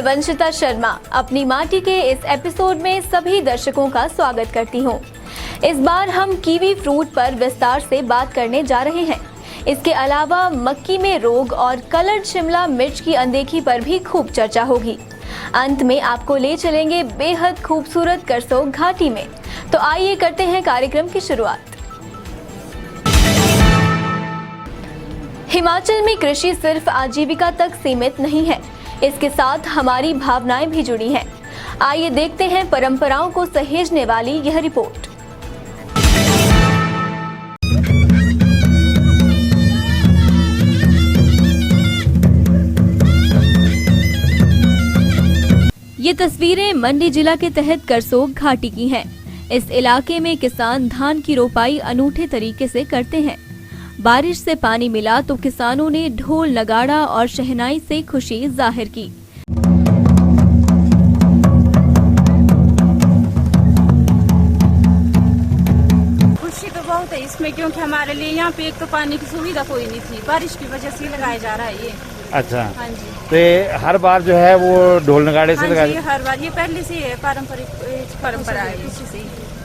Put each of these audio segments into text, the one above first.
मैं वंशिता शर्मा अपनी माटी के इस एपिसोड में सभी दर्शकों का स्वागत करती हूं। इस बार हम कीवी फ्रूट पर विस्तार से बात करने जा रहे हैं। इसके अलावा मक्की में रोग और कलर्ड शिमला मिर्च की अनदेखी पर भी खूब चर्चा होगी। अंत में आपको ले चलेंगे बेहद खूबसूरत करसोग घाटी में। तो आइए करते हैं कार्यक्रम की शुरुआत। हिमाचल में कृषि सिर्फ आजीविका तक सीमित नहीं है, इसके साथ हमारी भावनाएं भी जुड़ी हैं। आइए देखते हैं परंपराओं को सहेजने वाली यह रिपोर्ट। ये तस्वीरें मंडी जिला के तहत करसोग घाटी की हैं। इस इलाके में किसान धान की रोपाई अनूठे तरीके से करते हैं। बारिश से पानी मिला तो किसानों ने ढोल नगाड़ा और शहनाई से खुशी जाहिर की। खुशी तो बहुत है इसमें, क्योंकि हमारे लिए यहाँ पे एक तो पानी की सुविधा कोई नहीं थी, बारिश की वजह से लगाया जा रहा है ये। अच्छा, हाँ जी। तो हर बार जो है वो ढोल नगाड़े से लगाते? हाँ जी, हर बार, ये पहले से है, पारंपरिक परंपरा है इसी से।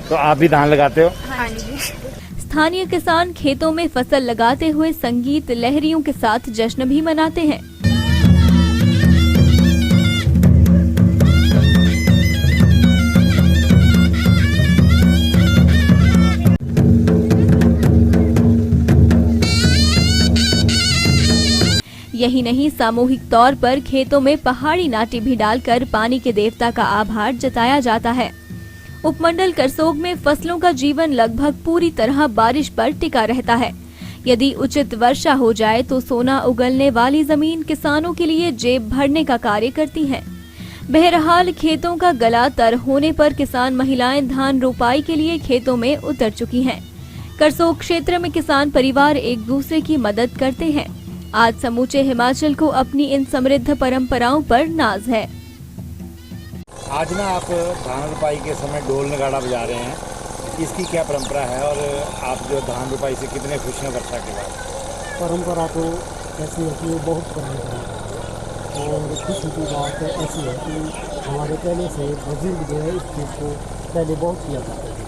तो आप भी धान लगाते हो? हाँ जी। स्थानीय किसान खेतों में फसल लगाते हुए संगीत लहरियों के साथ जश्न भी मनाते हैं। यही नहीं, सामूहिक तौर पर खेतों में पहाड़ी नाटी भी डालकर पानी के देवता का आभार जताया जाता है। उपमंडल करसोग में फसलों का जीवन लगभग पूरी तरह बारिश पर टिका रहता है। यदि उचित वर्षा हो जाए तो सोना उगलने वाली जमीन किसानों के लिए जेब भरने का कार्य करती है। बहरहाल खेतों का गला तर होने पर किसान महिलाएं धान रोपाई के लिए खेतों में उतर चुकी हैं। करसोग क्षेत्र में किसान परिवार एक दूसरे की मदद करते हैं। आज समूचे हिमाचल को अपनी इन समृद्ध परंपराओं पर नाज है। आज ना आप धान रोपाई के समय ढोल नगाड़ा बजा रहे हैं, इसकी क्या परंपरा है और आप जो धान रोपाई से कितने खुश हैं वर्षा के बाद? परंपरा तो ऐसी है कि बहुत पुरानी है और खुशी की बात ऐसी है कि हमारे पहले से बुजुर्ग जो है इस चीज़ को पहले बहुत किया करते थे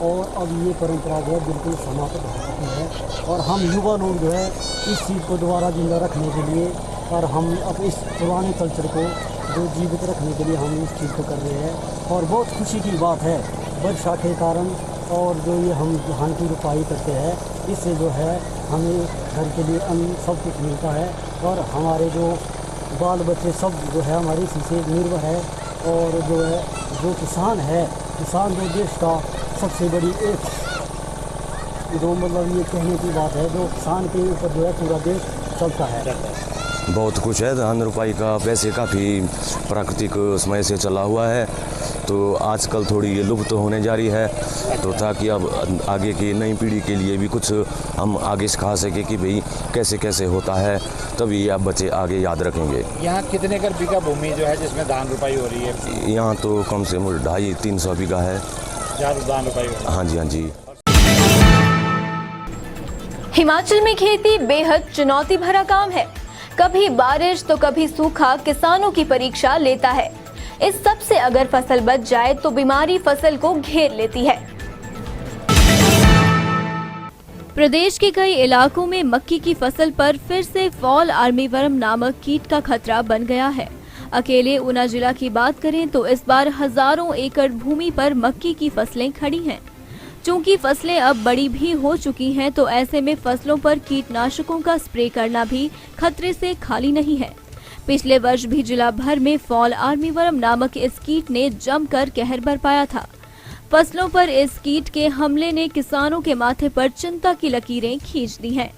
और अब ये परंपरा जो है बिल्कुल समाप्त हो चुकी है और हम युवा लोग जो है इस चीज़ को दोबारा जिंदा रखने के लिए और हम अब इस पुराने कल्चर को जो जीवित रखने के लिए हम इस चीज़ को कर रहे हैं और बहुत खुशी की बात है। वर्षा के कारण और जो ये हम धान की रोपाई करते हैं इससे जो है हमें घर के लिए अन्न सब कुछ मिलता है और हमारे जो बाल बच्चे सब जो है हमारे इसी से निर्भर है। और जो है जो किसान जो देश का सबसे बड़ी एक जो मतलब ये कहने की बात है, जो किसान के ऊपर जो है पूरा देश चलता है। बहुत कुछ है धान रोपाई का, वैसे काफ़ी प्राकृतिक समय से चला हुआ है, तो आजकल थोड़ी ये लुप्त होने जा रही है, तो ताकि अब आगे की नई पीढ़ी के लिए भी कुछ हम आगे सिखा सके कि भाई कैसे कैसे होता है, तभी आप बच्चे आगे याद रखेंगे। यहाँ कितने एकड़ बीघा भूमि जो है जिसमें धान रोपाई हो रही है? यहाँ तो कम से कम 250-300 बीघा है। ज़्यादा धान रोपाई हो रही है? हाँ जी, हाँ जी। हिमाचल में खेती बेहद चुनौती भरा काम है। कभी बारिश तो कभी सूखा किसानों की परीक्षा लेता है। इस सब से अगर फसल बच जाए तो बीमारी फसल को घेर लेती है। प्रदेश के कई इलाकों में मक्की की फसल पर फिर से फॉल आर्मीवर्म नामक कीट का खतरा बन गया है। अकेले ऊना जिला की बात करें तो इस बार हजारों एकड़ भूमि पर मक्की की फसलें खड़ी हैं। चूंकि फसलें अब बड़ी भी हो चुकी हैं, तो ऐसे में फसलों पर कीटनाशकों का स्प्रे करना भी खतरे से खाली नहीं है। पिछले वर्ष भी जिला भर में फॉल आर्मीवर्म नामक इस कीट ने जमकर कहर बरपाया था। फसलों पर इस कीट के हमले ने किसानों के माथे पर चिंता की लकीरें खींच दी हैं।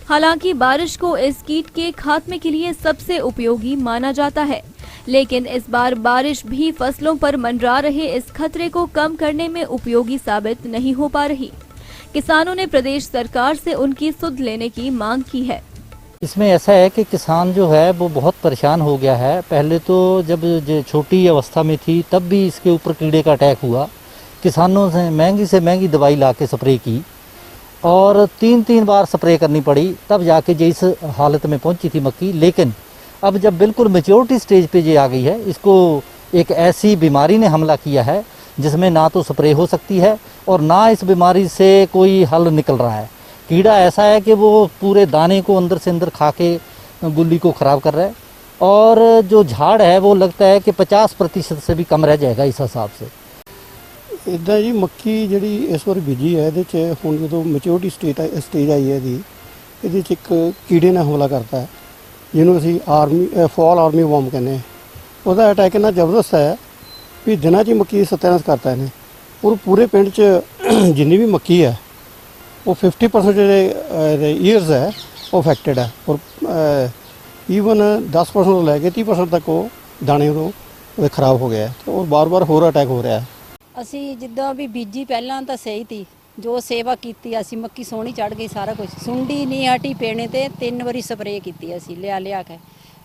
हालांकि बारिश को इस कीट के खात्मे के लिए सबसे उपयोगी माना जाता है, लेकिन इस बार बारिश भी फसलों पर मंडरा रहे इस खतरे को कम करने में उपयोगी साबित नहीं हो पा रही। किसानों ने प्रदेश सरकार से उनकी सुध लेने की मांग की है। इसमें ऐसा है कि किसान जो है वो बहुत परेशान हो गया है। पहले तो जब छोटी अवस्था में थी तब भी इसके ऊपर कीड़े का अटैक हुआ, किसानों से महंगी दवाई ला के स्प्रे की और 3 बार स्प्रे करनी पड़ी, तब जाके जो इस हालत में पहुंची थी मक्की। लेकिन अब जब बिल्कुल मेच्योरिटी स्टेज पे ये आ गई है, इसको एक ऐसी बीमारी ने हमला किया है जिसमें ना तो स्प्रे हो सकती है और ना इस बीमारी से कोई हल निकल रहा है। कीड़ा ऐसा है कि वो पूरे दाने को अंदर से अंदर खा के गुल्ली को ख़राब कर रहा है और जो झाड़ है वो लगता है कि 50% से भी कम रह जाएगा इस हिसाब से। ਇੱਦਾਂ ਜੀ ਮੱਕੀ ਜਿਹੜੀ ਇਸ ਵਾਰ ਬੀਜੀ ਹੈ ਇਹਦੇ 'ਚ ਹੁਣ ਜਦੋਂ ਮੈਚਿਓਰਿਟੀ ਸਟੇਜ ਆਈ ਹੈ ਇਹਦੇ 'ਚ ਇੱਕ ਕੀੜੇ ਨੇ ਹਮਲਾ ਕਰਤਾ ਹੈ ਜਿਹਨੂੰ ਅਸੀਂ ਫਾਲ ਆਰਮੀ ਵਾਰਮ ਕਹਿੰਦੇ ਹਾਂ। ਉਹਦਾ ਅਟੈਕ ਇੰਨਾ ਜ਼ਬਰਦਸਤ ਹੈ ਵੀ ਦਿਨਾਂ 'ਚ ਹੀ ਮੱਕੀ ਸਤਿਆਨਾਸ਼ ਕਰਤਾ ਇਹਨੇ ਔਰ ਪੂਰੇ ਪਿੰਡ 'ਚ ਜਿੰਨੀ ਵੀ ਮੱਕੀ ਹੈ ਉਹ 50% ਜਿਹੜੇ ਈਅਰਸ ਹੈ ਉਹ ਅਫੈਕਟਡ ਹੈ ਔਰ ਈਵਨ 10% ਤੋਂ ਲੈ ਕੇ 30% ਤੱਕ ਉਹ ਦਾਣੇ ਉਹ ਖਰਾਬ ਹੋ ਗਿਆ ਹੈ ਔਰ ਬਾਰ-ਬਾਰ ਹੋਰ ਅਟੈਕ ਹੋ ਰਿਹਾ ਹੈ। ਅਸੀਂ ਜਿੱਦਾਂ ਵੀ ਬੀਜੀ ਪਹਿਲਾਂ ਤਾਂ ਸਹੀ ਤੀ, ਜੋ ਸੇਵਾ ਕੀਤੀ ਅਸੀਂ ਮੱਕੀ ਸੋਹਣੀ ਚੜ ਗਈ, ਸਾਰਾ ਕੁਝ ਸੁੰਡੀ ਨਹੀਂ ਹਟੀ ਪੈਣੇ ਤੇ 3 ਵਾਰੀ ਸਪਰੇਅ ਕੀਤੀ ਅਸੀਂ ਲਿਆ ਕੇ।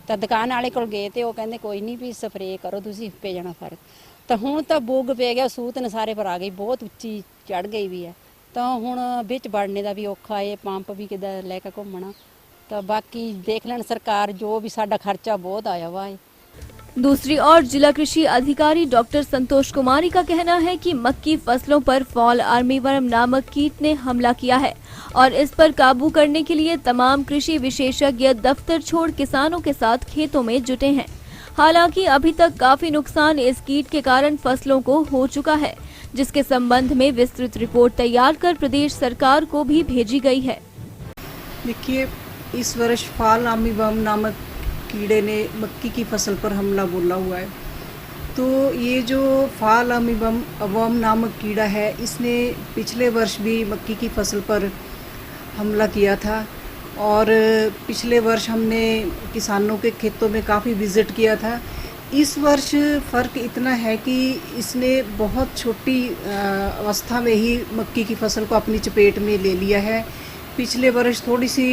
ਤਾਂ ਦੁਕਾਨ ਵਾਲੇ ਕੋਲ ਗਏ ਤੇ ਉਹ ਕਹਿੰਦੇ ਕੋਈ ਨਹੀਂ ਵੀ ਸਪਰੇਅ ਕਰੋ ਤੁਸੀਂ, ਪੈ ਜਾਣਾ ਫਰਕ। ਤਾਂ ਹੁਣ ਤਾਂ ਬੁੱਗ ਪੈ ਗਿਆ, ਸੂਤ ਨੇ ਸਾਰੇ ਪਰ ਆ ਗਈ, ਬਹੁਤ ਉੱਚੀ ਚੜ ਗਈ ਵੀ ਹੈ। ਤਾਂ ਹੁਣ ਵਿੱਚ ਵੜਨੇ ਦਾ ਵੀ ਔਖਾ ਹੈ, ਪੰਪ ਵੀ ਕਿੱਦਾਂ ਲੈ ਕੇ ਘੁੰਮਣਾ। ਤਾਂ ਬਾਕੀ ਦੇਖ ਲੈਣ ਸਰਕਾਰ, ਜੋ ਵੀ ਸਾਡਾ ਖਰਚਾ ਬਹੁਤ ਆਇਆ ਵਾ। दूसरी ओर जिला कृषि अधिकारी डॉक्टर संतोष कुमारी का कहना है कि मक्की फसलों पर फॉल आर्मीवर्म नामक कीट ने हमला किया है और इस पर काबू करने के लिए तमाम कृषि विशेषज्ञ दफ्तर छोड़ किसानों के साथ खेतों में जुटे हैं। हालांकि अभी तक काफी नुकसान इस कीट के कारण फसलों को हो चुका है, जिसके संबंध में विस्तृत रिपोर्ट तैयार कर प्रदेश सरकार को भी भेजी गई है। देखिए, इस वर्ष फॉल आर्मीवर्म नामक कीड़े ने मक्की की फसल पर हमला बोला हुआ है। तो ये जो फॉल आर्मीवर्म नामक कीड़ा है, इसने पिछले वर्ष भी मक्की की फसल पर हमला किया था और पिछले वर्ष हमने किसानों के खेतों में काफ़ी विज़िट किया था। इस वर्ष फ़र्क इतना है कि इसने बहुत छोटी अवस्था में ही मक्की की फसल को अपनी चपेट में ले लिया है। पिछले वर्ष थोड़ी सी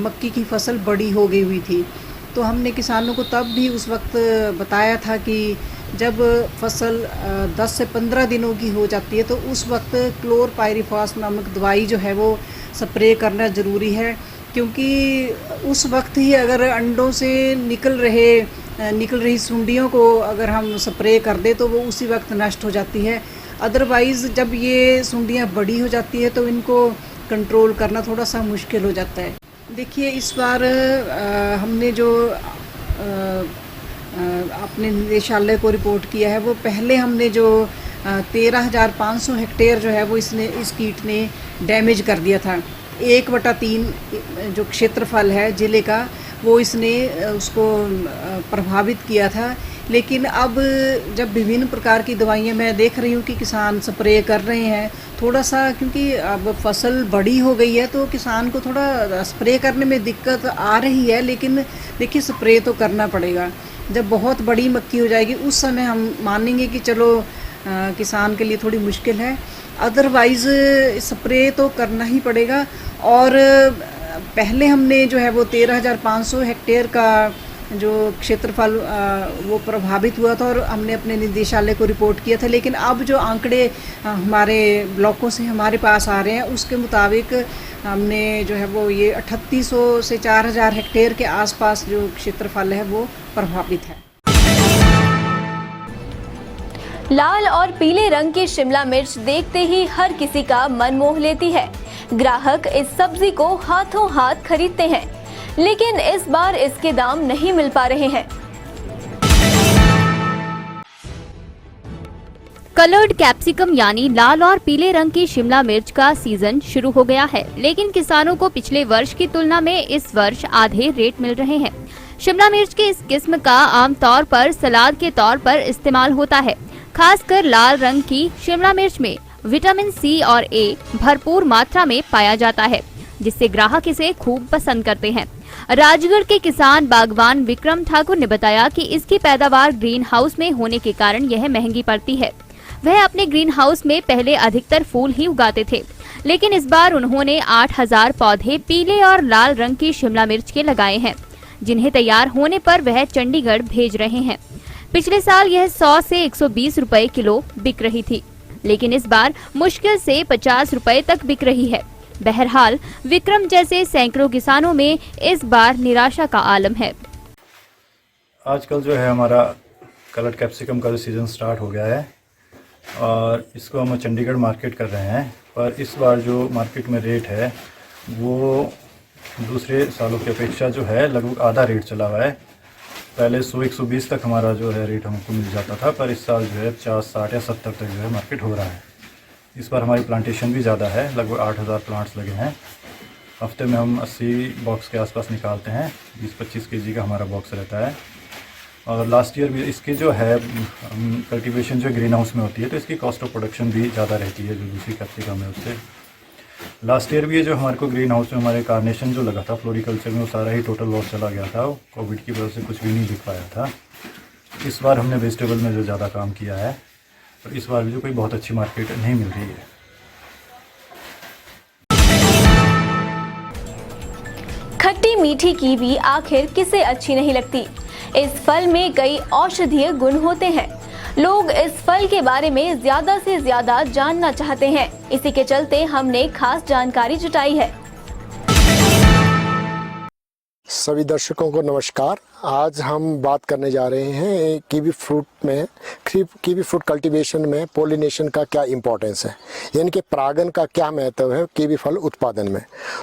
मक्की की फसल बड़ी हो गई हुई थी, तो हमने किसानों को तब भी उस वक्त बताया था कि जब फसल 10 से 15 दिनों की हो जाती है तो उस वक्त क्लोरपाइरिफॉस नामक दवाई जो है वो स्प्रे करना ज़रूरी है, क्योंकि उस वक्त ही अगर अंडों से निकल रही सुंडियों को अगर हम स्प्रे कर दें तो वो उसी वक्त नष्ट हो जाती है। अदरवाइज़ जब ये सुंडियाँ बड़ी हो जाती है तो इनको कंट्रोल करना थोड़ा सा मुश्किल हो जाता है। देखिए, इस बार हमने जो अपने निदेशालय को रिपोर्ट किया है, वो पहले हमने जो 13,500 हेक्टेयर जो है वो इस कीट ने डैमेज कर दिया था। 1/3 जो क्षेत्रफल है ज़िले का, वो इसने उसको प्रभावित किया था। लेकिन अब जब विभिन्न प्रकार की दवाइयाँ मैं देख रही हूँ कि किसान स्प्रे कर रहे हैं, थोड़ा सा क्योंकि अब फसल बड़ी हो गई है तो किसान को थोड़ा स्प्रे करने में दिक्कत आ रही है, लेकिन देखिए स्प्रे तो करना पड़ेगा। जब बहुत बड़ी मक्की हो जाएगी उस समय हम मानेंगे कि चलो किसान के लिए थोड़ी मुश्किल है, अदरवाइज़ स्प्रे तो करना ही पड़ेगा। और पहले हमने जो है वो 13,500 हेक्टेयर का जो क्षेत्रफल वो प्रभावित हुआ था और हमने अपने निदेशालय को रिपोर्ट किया था, लेकिन अब जो आंकड़े हमारे ब्लॉकों से हमारे पास आ रहे हैं उसके मुताबिक हमने जो है वो ये 3800 से 4000 हेक्टेयर के आसपास जो क्षेत्रफल है वो प्रभावित है। लाल और पीले रंग की शिमला मिर्च देखते ही हर किसी का मन मोह लेती है। ग्राहक इस सब्जी को हाथों हाथ खरीदते हैं, लेकिन इस बार इसके दाम नहीं मिल पा रहे हैं। कलर्ड कैप्सिकम यानी लाल और पीले रंग की शिमला मिर्च का सीजन शुरू हो गया है, लेकिन किसानों को पिछले वर्ष की तुलना में इस वर्ष आधे रेट मिल रहे हैं। शिमला मिर्च की इस किस्म का आमतौर पर सलाद के तौर पर इस्तेमाल होता है। खासकर लाल रंग की शिमला मिर्च में विटामिन सी और ए भरपूर मात्रा में पाया जाता है, जिससे ग्राहक इसे खूब पसंद करते हैं। राजगढ़ के किसान बागवान विक्रम ठाकुर ने बताया कि इसकी पैदावार ग्रीन हाउस में होने के कारण यह महंगी पड़ती है। वह अपने ग्रीन हाउस में पहले अधिकतर फूल ही उगाते थे, लेकिन इस बार उन्होंने 8000 पौधे पीले और लाल रंग की शिमला मिर्च के लगाए हैं, जिन्हें तैयार होने पर वह चंडीगढ़ भेज रहे हैं। पिछले साल यह 100 से 120 रुपए किलो बिक रही थी, लेकिन इस बार मुश्किल से 50 रुपए तक बिक रही है। बहरहाल विक्रम जैसे सैकड़ों किसानों में इस बार निराशा का आलम है। आजकल जो है हमारा कलर्ड कैप्सिकम का जो सीज़न स्टार्ट हो गया है और इसको हम चंडीगढ़ मार्केट कर रहे हैं, पर इस बार जो मार्केट में रेट है वो दूसरे सालों की अपेक्षा जो है लगभग आधा रेट चला हुआ है। पहले 100-120 तक हमारा जो है रेट हमको मिल जाता था, पर इस साल जो है 50-60 या 70 तक जो है मार्केट हो रहा है। इस बार हमारी प्लांटेशन भी ज़्यादा है, लगभग 8000 प्लांट्स लगे हैं। हफ्ते में हम 80 बॉक्स के आसपास निकालते हैं, 20-25 kg का हमारा बॉक्स रहता है। और लास्ट ईयर भी इसकी जो है कल्टीवेशन जो ग्रीन हाउस में होती है तो इसकी कॉस्ट ऑफ प्रोडक्शन भी ज़्यादा रहती है जो दूसरी कैप्सिकम है उससे। लास्ट ईयर भी ये जो हमारे को ग्रीन हाउस में हमारे कार्नेशन जो लगा था फ्लोरिकल्चर में वो सारा ही टोटल लॉस चला गया था, कोविड की वजह से कुछ भी नहीं दिख पाया था। इस बार हमने वेजिटेबल में जो ज़्यादा काम किया है और इस बार भी जो कोई बहुत अच्छी मार्केट नहीं मिल रही है। खट्टी मीठी कीवी आखिर किसे अच्छी नहीं लगती। इस फल में कई औषधीय गुण होते हैं। लोग इस फल के बारे में ज्यादा से ज्यादा जानना चाहते हैं। इसी के चलते हमने खास जानकारी जुटाई है। सभी दर्शकों को नमस्कार। आज हम बात करने जा रहे हैं कीवी फ्रूट में, कीवी फ्रूट कल्टीवेशन में पोलिनेशन का क्या इम्पोर्टेंस है, यानी कि परागन का क्या महत्व है कीवी फल उत्पादन में।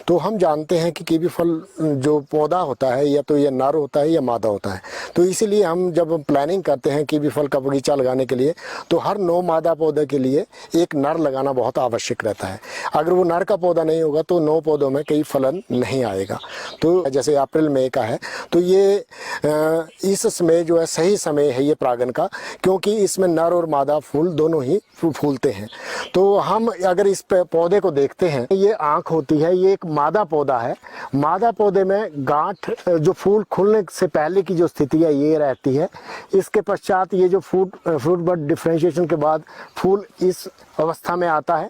तो हम जानते हैं कि कीवी फल जो पौधा होता है या तो ये नर होता है या मादा होता है। तो इसीलिए हम जब प्लानिंग करते हैं कीवी फल का बगीचा लगाने के लिए तो हर 9 मादा पौधे के लिए एक नर लगाना बहुत आवश्यक रहता है। अगर वो नर का पौधा नहीं होगा तो 9 पौधों में कई फलन नहीं आएगा। तो जैसे अप्रैल मई का है तो ये इस समय जो है सही समय है ये परागन का, क्योंकि इसमें नर और मादा फूल दोनों ही फूलते हैं। तो हम अगर इस पौधे को देखते हैं, ये आँख होती है, ये एक मादा पौधा है। मादा पौधे में गांठ जो फूल खुलने से पहले की जो स्थिति है ये रहती है। इसके पश्चात ये जो फ्रूट बड डिफ्रेंशिएशन के बाद फूल इस अवस्था में आता है।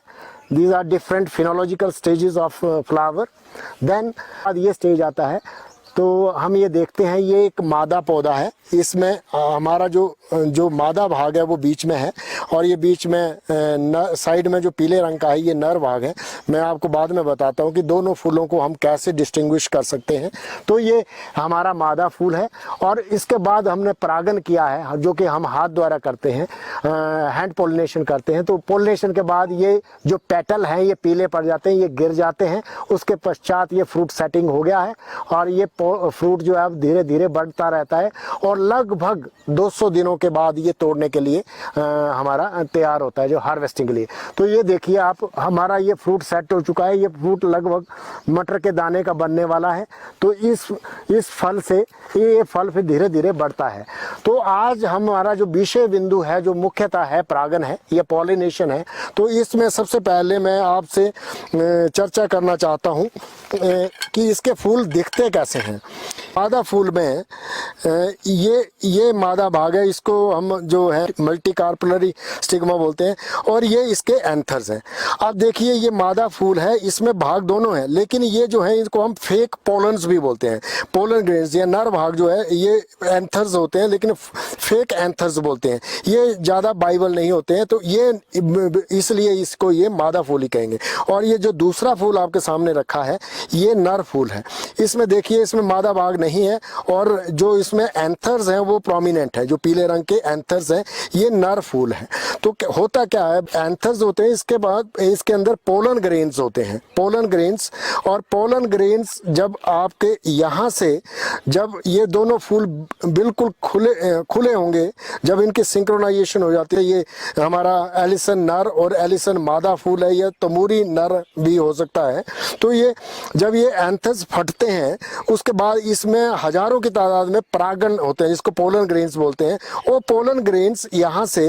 These are different phenological stages of flower. Then ये स्टेज आता है तो हम ये देखते हैं ये एक मादा पौधा है। इसमें हमारा जो मादा भाग है वो बीच में है और ये बीच में साइड में जो पीले रंग का है ये नर भाग है। मैं आपको बाद में बताता हूँ कि दोनों फूलों को हम कैसे डिस्टिंग्विश कर सकते हैं। तो ये हमारा मादा फूल है और इसके बाद हमने परागन किया है जो कि हम हाथ द्वारा करते हैं, हैंड पोलिनेशन करते हैं। तो पोलिनेशन के बाद ये जो पेटल हैं ये पीले पड़ जाते हैं, ये गिर जाते हैं। उसके पश्चात ये फ्रूट सेटिंग हो गया है और ये फ्रूट जो है अब धीरे धीरे बढ़ता रहता है और लगभग 200 दिनों के बाद ये तोड़ने के लिए हमारा तैयार होता है जो हार्वेस्टिंग के लिए। तो ये देखिए आप, हमारा ये फ्रूट सेट हो चुका है। ये फ्रूट लगभग मटर के दाने का बनने वाला है। तो इस फल से ये फल फिर धीरे धीरे बढ़ता है। तो आज हमारा जो विषय बिंदु है जो मुख्यतः है परागन है या पॉलिनेशन है। तो इसमें सबसे पहले मैं आपसे चर्चा करना चाहता हूँ कि इसके फूल दिखते कैसे हैं। मादा फूल में ये मादा भाग है, इसको हम जो है मल्टी कार्पलरी स्टिग्मा बोलते हैं और ये इसके एंथर्स हैं। अब देखिए ये मादा फूल है, इसमें भाग दोनों हैं, लेकिन ये जो है इसको हम फेक पोलन्स भी बोलते हैं। पोलन ग्रेन्स या नर भाग जो है ये एंथर्स होते हैं लेकिन फेक एंथर्स बोलते हैं। ये ज़्यादा बाइबल नहीं होते हैं, तो ये इसलिए इसको ये मादा फूल ही कहेंगे। और ये जो दूसरा फूल आपके सामने रखा है ये नर फूल है। इसमें देखिए इसमें मादा भाग नहीं है और जो इसमें एंथर्स हैं वो प्रोमिनेंट है, जो पीले रंग के एंथर्स हैं ये नर फूल है। तो होता क्या है, एंथर्स होते हैं, इसके बाद इसके अंदर पोलन ग्रेन्स होते हैं, पोलन ग्रेन्स। और पोलन ग्रेन्स जब आपके यहाँ से जब ये दोनों फूल बिल्कुल खुले होंगे, जब इनकी सिंक्रोनाइजेशन हो जाती है, ये हमारा एलिसन नर और एलिसन मादा फूल है, ये तमूरी नर भी हो सकता है। तो ये जब ये एंथर्स फटते हैं उसके बाद इसमें हजारों की तादाद में परागन होते हैं जिसको पोलन ग्रेन्स बोलते हैं। वो पोलन ग्रेन्स यहाँ से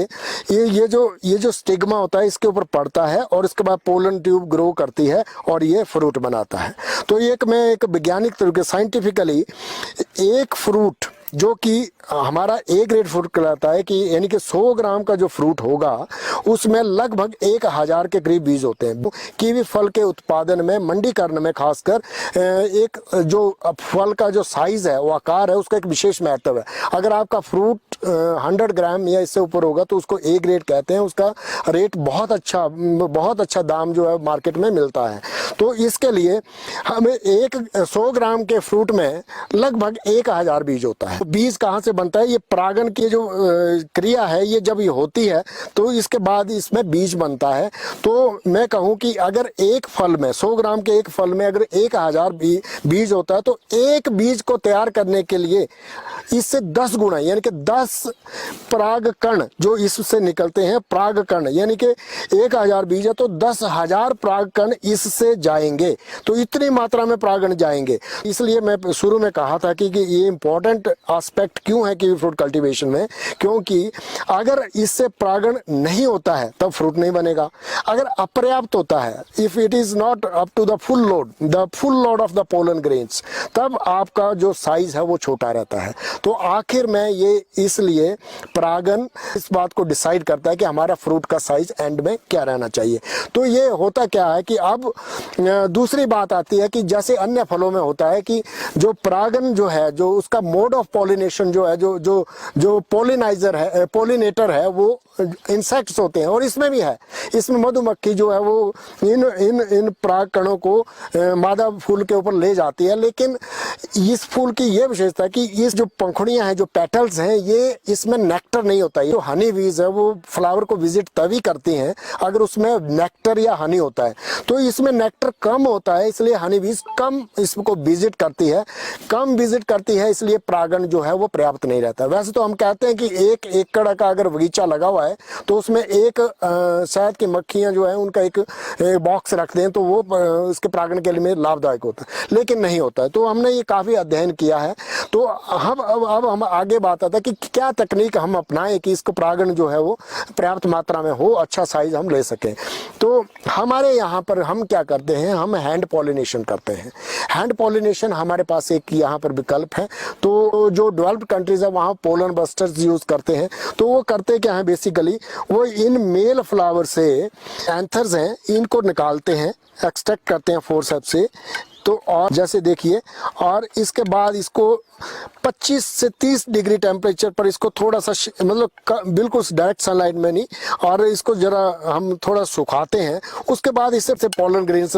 ये जो स्टिग्मा होता है इसके ऊपर पड़ता है और इसके बाद पोलन ट्यूब ग्रो करती है और ये फ्रूट बनाता है। तो मैं एक वैज्ञानिक तरीके साइंटिफिकली एक फ्रूट जो कि हमारा ए ग्रेड फ्रूट कहलाता है कि यानी कि 100 ग्राम का जो फ्रूट होगा उसमें लगभग 1000 के करीब बीज होते हैं। कीवी फल के उत्पादन में, मंडीकरण में खासकर एक जो फल का जो साइज है, वो आकार है, उसका एक विशेष महत्व है। अगर आपका फ्रूट 100 ग्राम या इससे ऊपर होगा तो उसको ए ग्रेड कहते हैं। उसका रेट बहुत अच्छा दाम जो है मार्केट में मिलता है। तो इसके लिए हमें 100 ग्राम के फ्रूट में लगभग 1000 बीज होता है। बीज कहाँ से बनता है? ये परागण की जो क्रिया है, ये जब ये होती है तो इसके बाद इसमें बीज बनता है। तो मैं कहूँ कि अगर एक फल में 100 ग्राम के एक फल में अगर 1000 बीज होता है तो एक बीज को तैयार करने के लिए इससे 10 गुना यानी कि 10 पराग कण जो इससे निकलते हैं, पराग कण यानी कि 1000 बीज है तो 10,000 पराग कण इससे जाएंगे। तो इतनी मात्रा में परागण जाएंगे। इसलिए मैं शुरू में कहा था कि ये इंपॉर्टेंट एस्पेक्ट क्यों है कीवी फ्रूट कल्टीवेशन में, क्योंकि अगर इससे परागण नहीं होता है तब फ्रूट नहीं बनेगा। अगर अपर्याप्त होता है, if it is not up to the full load of the pollen grains, तब आपका जो साइज है वो छोटा रहता है। तो आखिर में ये इसलिए परागण इस बात को डिसाइड करता है कि हमारा फ्रूट का साइज एंड में क्या रहना चाहिए। तो ये होता क्या है कि अब दूसरी बात आती है कि जैसे अन्य फलों में होता है कि जो परागण जो है, जो उसका मोड ऑफ पॉलिनेशन जो है, जो पॉलिनाइजर है, पॉलिनेटर है, वो इंसेक्ट्स होते हैं। और इसमें भी है, इसमें मधुमक्खी जो है वो इन पराग कणों को मादा फूल के ऊपर ले जाती है। लेकिन इस फूल की ये विशेषता है कि इस जो पंखुड़ियां हैं, जो पेटल्स हैं, ये इसमें नेक्टर नहीं होता है। जो हनी बीज है वो फ्लावर को विजिट तभी करती हैं अगर उसमें नेक्टर या हनी होता है। तो इसमें नेक्टर कम होता है, इसलिए हनी बीज कम इसको विजिट करती है, कम विजिट करती है, इसलिए परागण जो है वो पर्याप्त नहीं रहता। वैसे तो हम कहते हैं कि 1 एकड़ का अगर बगीचा लगा हुआ है तो उसमें एक शहद की मक्खियां जो है उनका एक बॉक्स रख दें तो वो उसके परागण के लिए लाभदायक होता है, लेकिन नहीं होता है। तो हमने ये काफी अध्ययन किया है। तो अब हम आगे बात आता है कि क्या तकनीक हम अपनाएं कि इसको परागण जो है वो पर्याप्त मात्रा में हो, अच्छा साइज हम ले सकें। तो हमारे यहाँ पर हम क्या करते हैं, हम हैंड पॉलिनेशन करते हैं। हैंड पॉलिनेशन हमारे पास एक यहाँ पर विकल्प है। तो जो डेवलप्ड कंट्रीज है वहाँ पोलन बस्टर्स यूज करते हैं। तो वो करते क्या है, बेसिकली वो इन मेल फ्लावर से एंथर्स हैं, इनको निकालते हैं, एक्सट्रैक्ट करते हैं फोर्सेप्स से। तो और जैसे देखिए, और इसके बाद इसको 25 से 30 डिग्री टेम्परेचर पर इसको थोड़ा सा मतलब बिल्कुल डायरेक्ट सनलाइट में नहीं, और इसको जरा हम थोड़ा सुखाते हैं। उसके बाद इससे पोलन ग्रेन्स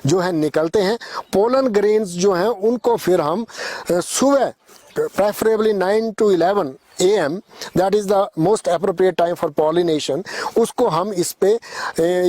जो है निकलते हैं। पोलन ग्रेन्स जो हैं उनको फिर हम सुबह preferably 9 to 11 AM, that is the most appropriate time for pollination, उसको हम इस पे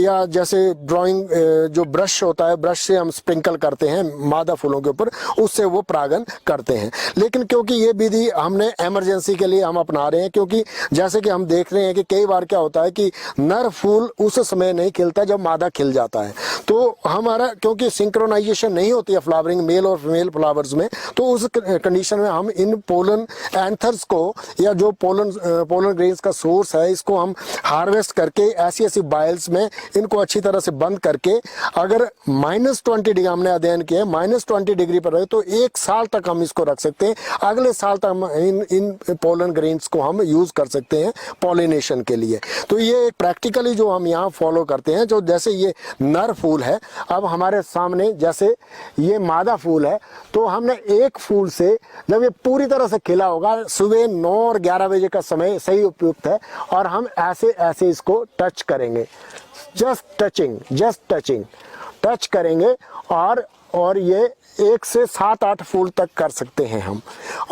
या जैसे ड्राइंग जो ब्रश होता है, ब्रश से हम स्प्रिंकल करते हैं मादा फूलों के ऊपर, उससे वो परागण करते हैं। लेकिन क्योंकि ये विधि हमने इमरजेंसी के लिए हम अपना रहे हैं, क्योंकि जैसे कि हम देख रहे हैं कि कई बार क्या होता है कि नर फूल उस समय नहीं खिलता जब मादा खिल जाता है। तो हमारा क्योंकि सिंक्रोनाइजेशन नहीं होती है फ्लावरिंग मेल और फीमेल फ्लावर्स में, तो उस कंडीशन में हम इन पोलन एंथर्स को या जो पोलन ग्रेन्स का सोर्स है, इसको हम हार्वेस्ट करके ऐसी बाइल्स में इनको अच्छी तरह से बंद करके, अगर -20 डिग्री हमने अध्ययन किया, -20 डिग्री पर रहे तो 1 साल तक हम इसको रख सकते हैं। अगले साल तक हम इन पोलन ग्रेन्स को हम यूज कर सकते हैं पॉलिनेशन के लिए। तो ये प्रैक्टिकली जो हम यहाँ फॉलो करते हैं, जो जैसे ये नर फूल है, अब हमारे सामने जैसे ये मादा फूल है, तो हमने एक फूल से जब ये पूरी तरह से खिला होगा, सुबह 9 और 11 बजे का समय सही उपयुक्त है, और हम ऐसे इसको टच करेंगे, जस्ट टचिंग टच करेंगे, और ये 1 से 7-8 फूल तक कर सकते हैं हम।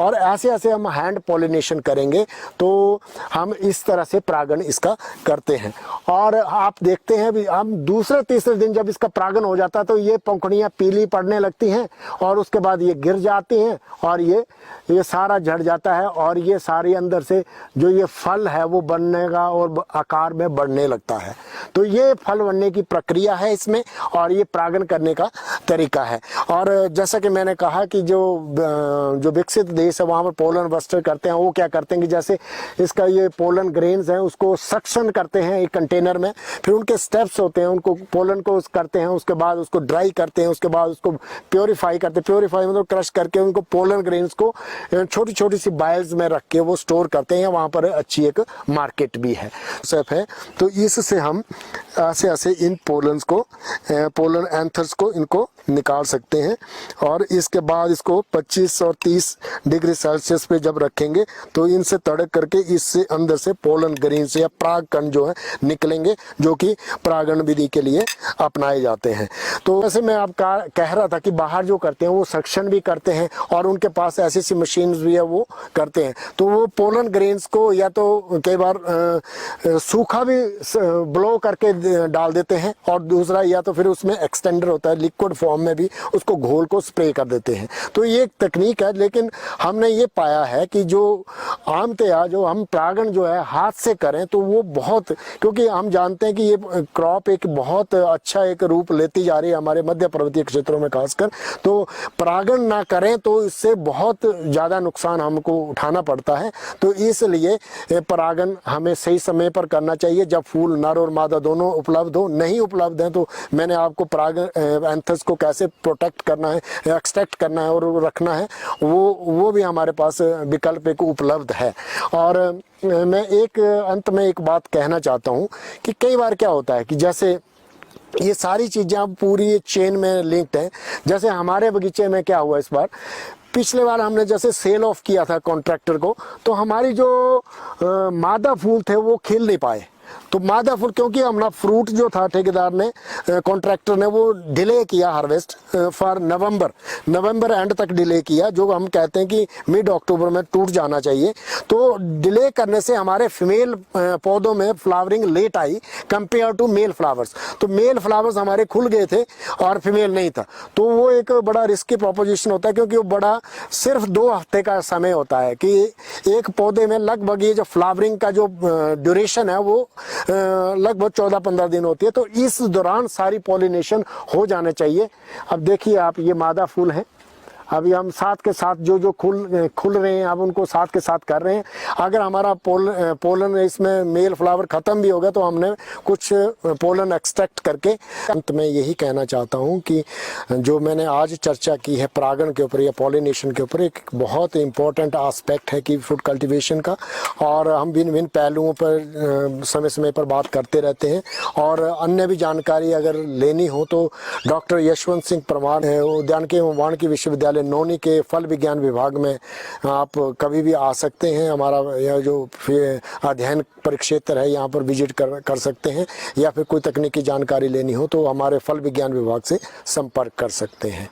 और ऐसे हम हैंड पॉलिनेशन करेंगे तो हम इस तरह से परागण इसका करते हैं। और आप देखते हैं भी, हम दूसरे-तीसरे दिन जब इसका परागण हो जाता है तो ये पंखुड़ियाँ पीली पड़ने लगती हैं, और उसके बाद ये गिर जाती हैं, और ये सारा झड़ जाता है, और ये सारी अंदर से जो ये फल है वो बननेगा और आकार में बढ़ने लगता है। तो ये फल बनने की प्रक्रिया है इसमें, और ये परागण करने का तरीका है। और जैसा कि मैंने कहा कि जो विकसित देश है वहाँ पर पोलन बस्टर करते हैं। वो क्या करते हैं कि जैसे इसका ये पोलन ग्रेन्स हैं उसको सक्शन करते हैं एक कंटेनर में, फिर उनके स्टेप्स होते हैं, उनको पोलन को करते हैं, उसके बाद उसको ड्राई करते हैं, उसके बाद उसको प्योरीफाई करते हैं। प्योरीफाई मतलब क्रश करके उनको पोलन ग्रेन्स को छोटी सी बाइल्स में रख के वो स्टोर करते हैं। वहाँ पर अच्छी एक मार्केट भी है, सेफ है। तो इससे हम ऐसे इन पोलन एंथर्स को इनको निकाल सकते हैं। और इसके बाद इसको 25 और 30 डिग्री सेल्सियस पे जब रखेंगे तो इनसे तड़क करके इससे अंदर से पोलन ग्रेन्स या पराग कण जो है निकलेंगे, जो कि परागण विधि के लिए अपनाए जाते हैं। तो वैसे मैं आपका कह रहा था कि बाहर जो करते हैं वो सक्शन भी करते हैं और उनके पास ऐसी सी मशीन भी है वो करते हैं। तो वो पोलन ग्रेन्स को या तो कई बार सूखा भी ब्लो करके डाल देते हैं, और दूसरा या तो फिर उसमें एक्सटेंडर होता है लिक्विड फॉर्म में भी उसको घोल को स्प्रे कर देते हैं। तो ये एक तकनीक है, लेकिन हमने ये पाया है कि जो आमतया जो हम परागण जो है हाथ से करें तो वो बहुत, क्योंकि हम जानते हैं कि ये क्रॉप एक बहुत अच्छा एक रूप लेती जा रही है हमारे मध्य पर्वतीय क्षेत्रों में खासकर, तो परागण ना करें तो इससे बहुत ज़्यादा नुकसान हमको उठाना पड़ता है। तो इसलिए परागण हमें सही समय पर करना चाहिए जब फूल नर और मादा दोनों उपलब्ध हो। नहीं उपलब्ध हैं तो मैंने आपको परागण एंथस को कैसे प्रोटेक्ट करना है, एक्सट्रैक्ट करना है और रखना है, वो भी हमारे पास विकल्प एक उपलब्ध है। और मैं एक अंत में एक बात कहना चाहता हूँ कि कई बार क्या होता है कि जैसे ये सारी चीज़ें अब पूरी चेन में लिंक्ड हैं। जैसे हमारे बगीचे में क्या हुआ इस बार, पिछले बार हमने जैसे सेल ऑफ किया था कॉन्ट्रैक्टर को, तो हमारी जो मादा फूल थे वो खिल नहीं पाए। तो मादा फूल, क्योंकि हमारा फ्रूट जो था ठेकेदार ने कॉन्ट्रैक्टर ने वो डिले किया हार्वेस्ट फॉर नवंबर एंड तक डिले किया, जो हम कहते हैं कि मिड अक्टूबर में टूट जाना चाहिए। तो डिले करने से हमारे फीमेल पौधों में फ्लावरिंग लेट आई कंपेयर टू मेल फ्लावर्स। तो मेल फ्लावर्स हमारे खुल गए थे और फीमेल नहीं था। तो वो एक बड़ा रिस्की प्रोपोजिशन होता है, क्योंकि वो बड़ा सिर्फ 2 हफ्ते का समय होता है कि एक पौधे में लगभग ये जो फ्लावरिंग का जो ड्यूरेशन है वो लगभग 14-15 दिन होती है। तो इस दौरान सारी पॉलिनेशन हो जाने चाहिए। अब देखिए आप, ये मादा फूल है, अभी हम साथ के साथ जो खुल रहे हैं अब उनको साथ के साथ कर रहे हैं। अगर हमारा पोलन इसमें मेल फ्लावर ख़त्म भी हो गया तो हमने कुछ पोलन एक्सट्रैक्ट करके। अंत में यही कहना चाहता हूं कि जो मैंने आज चर्चा की है परागण के ऊपर या पॉलिनेशन के ऊपर, एक बहुत इम्पोर्टेंट आस्पेक्ट है कि फ्रूट कल्टिवेशन का, और हम भिन्न भिन्न पहलुओं पर समय समय पर बात करते रहते हैं। और अन्य भी जानकारी अगर लेनी हो तो डॉक्टर यशवंत सिंह परमार उद्यानिकी एवं वानिकी विश्वविद्यालय नौनी के फल विज्ञान विभाग में आप कभी भी आ सकते हैं। हमारा यह जो अध्ययन परिक्षेत्र है यहाँ पर विजिट कर सकते हैं, या फिर कोई तकनीकी जानकारी लेनी हो तो हमारे फल विज्ञान विभाग से संपर्क कर सकते हैं।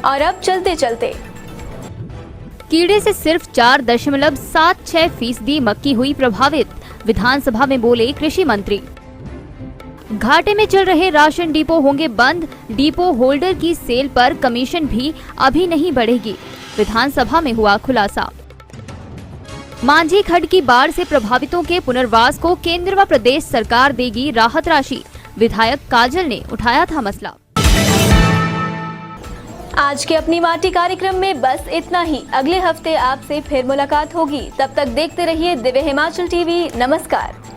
और अब चलते चलते कीड़े से सिर्फ 4.76% मक्की हुई प्रभावित, विधानसभा में बोले कृषि मंत्री। घाटे में चल रहे राशन डिपो होंगे बंद, डिपो होल्डर की सेल पर कमीशन भी अभी नहीं बढ़ेगी, विधानसभा में हुआ खुलासा। मांझी खड्ड की बाढ़ से प्रभावितों के पुनर्वास को केंद्र व प्रदेश सरकार देगी राहत राशि, विधायक काजल ने उठाया था मसला। आज के अपनी माटी कार्यक्रम में बस इतना ही। अगले हफ्ते आपसे फिर मुलाकात होगी, तब तक देखते रहिए दिव्य हिमाचल टीवी। नमस्कार।